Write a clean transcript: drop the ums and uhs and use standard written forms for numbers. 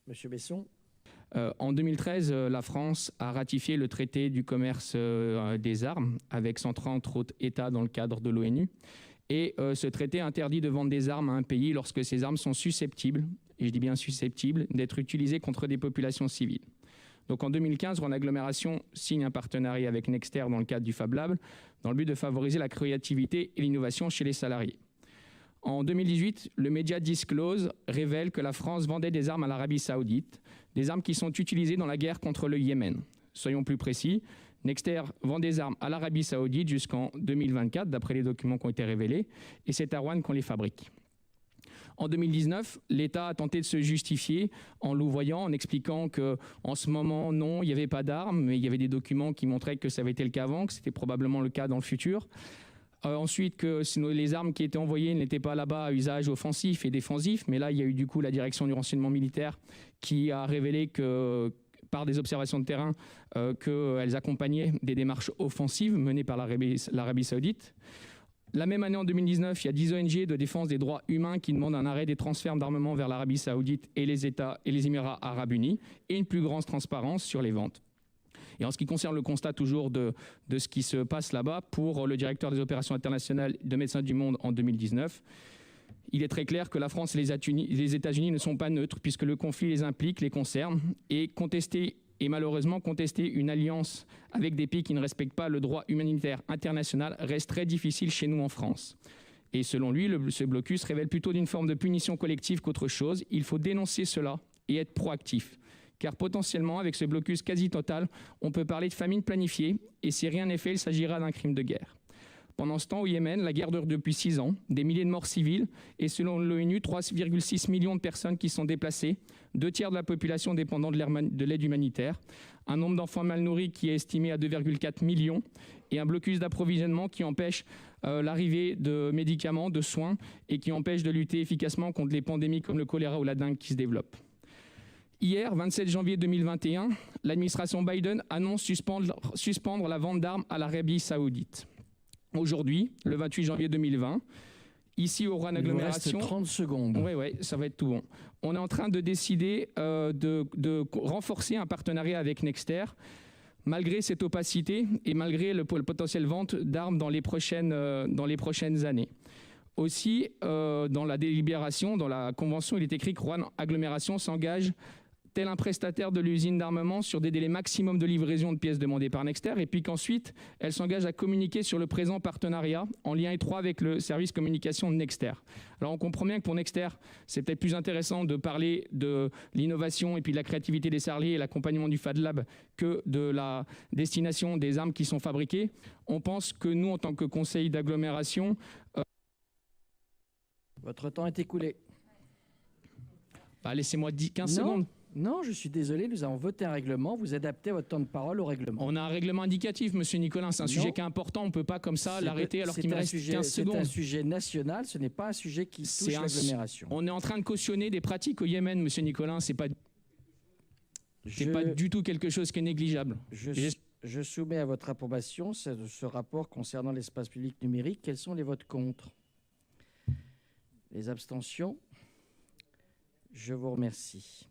Monsieur Besson. En 2013, la France a ratifié le traité du commerce des armes avec 130 autres États dans le cadre de l'ONU. Et ce traité interdit de vendre des armes à un pays lorsque ces armes sont susceptibles, et je dis bien susceptibles, d'être utilisées contre des populations civiles. Donc en 2015, Rouen Agglomération signe un partenariat avec Nexter dans le cadre du Fab Lab, dans le but de favoriser la créativité et l'innovation chez les salariés. En 2018, le média Disclose révèle que la France vendait des armes à l'Arabie Saoudite, des armes qui sont utilisées dans la guerre contre le Yémen. Soyons plus précis, Nexter vend des armes à l'Arabie Saoudite jusqu'en 2024, d'après les documents qui ont été révélés, et c'est à Rouen qu'on les fabrique. En 2019, l'État a tenté de se justifier en louvoyant, en expliquant qu'en ce moment, non, il n'y avait pas d'armes, mais il y avait des documents qui montraient que ça avait été le cas avant, que c'était probablement le cas dans le futur. Ensuite, que les armes qui étaient envoyées n'étaient pas là-bas à usage offensif et défensif, mais là, il y a eu du coup la direction du renseignement militaire qui a révélé que, par des observations de terrain, qu'elles accompagnaient des démarches offensives menées par l'Arabie Saoudite. La même année, en 2019, il y a 10 ONG de défense des droits humains qui demandent un arrêt des transferts d'armement vers l'Arabie Saoudite et les États et les Émirats arabes unis et une plus grande transparence sur les ventes. Et en ce qui concerne le constat toujours de ce qui se passe là-bas, pour le directeur des opérations internationales de Médecins du Monde en 2019, il est très clair que la France et les États-Unis ne sont pas neutres puisque le conflit les implique, les concerne, et malheureusement contester une alliance avec des pays qui ne respectent pas le droit humanitaire international reste très difficile chez nous en France. Et selon lui, ce blocus révèle plutôt d'une forme de punition collective qu'autre chose. Il faut dénoncer cela et être proactif. Car potentiellement, avec ce blocus quasi total, on peut parler de famine planifiée, et si rien n'est fait, il s'agira d'un crime de guerre. Pendant ce temps, au Yémen, la guerre dure depuis 6 ans, des milliers de morts civiles, et selon l'ONU, 3,6 millions de personnes qui sont déplacées, 2 tiers de la population dépendant de l'aide humanitaire, un nombre d'enfants mal nourris qui est estimé à 2,4 millions, et un blocus d'approvisionnement qui empêche l'arrivée de médicaments, de soins, et qui empêche de lutter efficacement contre les pandémies comme le choléra ou la dengue qui se développent. Hier, 27 janvier 2021, l'administration Biden annonce suspendre la vente d'armes à l'Arabie Saoudite. Aujourd'hui, le 28 janvier 2020, ici au Rouen Agglomération... Il vous reste 30 secondes. Oui, ça va être tout bon. On est en train de décider de renforcer un partenariat avec Nexter, malgré cette opacité et malgré le potentiel vente d'armes dans les prochaines années. Aussi, dans la délibération, dans la convention, il est écrit que Rouen Agglomération s'engage tel un prestataire de l'usine d'armement sur des délais maximum de livraison de pièces demandées par Nexter, et puis qu'ensuite, elle s'engage à communiquer sur le présent partenariat en lien étroit avec le service communication de Nexter. Alors on comprend bien que pour Nexter, c'est peut-être plus intéressant de parler de l'innovation et puis de la créativité des salariés et l'accompagnement du Fab Lab que de la destination des armes qui sont fabriquées. On pense que nous, en tant que conseil d'agglomération... Votre temps est écoulé. Laissez-moi 15 secondes. Non, je suis désolé, nous avons voté un règlement, vous adaptez votre temps de parole au règlement. On a un règlement indicatif, monsieur Nicolin, c'est un sujet qui est important, on ne peut pas comme ça l'arrêter alors qu'il me reste 15 secondes. C'est un sujet national, ce n'est pas un sujet qui touche l'agglomération. On est en train de cautionner des pratiques au Yémen, monsieur Nicolin, c'est pas du tout quelque chose qui est négligeable. Je soumets à votre approbation ce rapport concernant l'espace public numérique. Quels sont les votes contre? Les abstentions? Je vous remercie.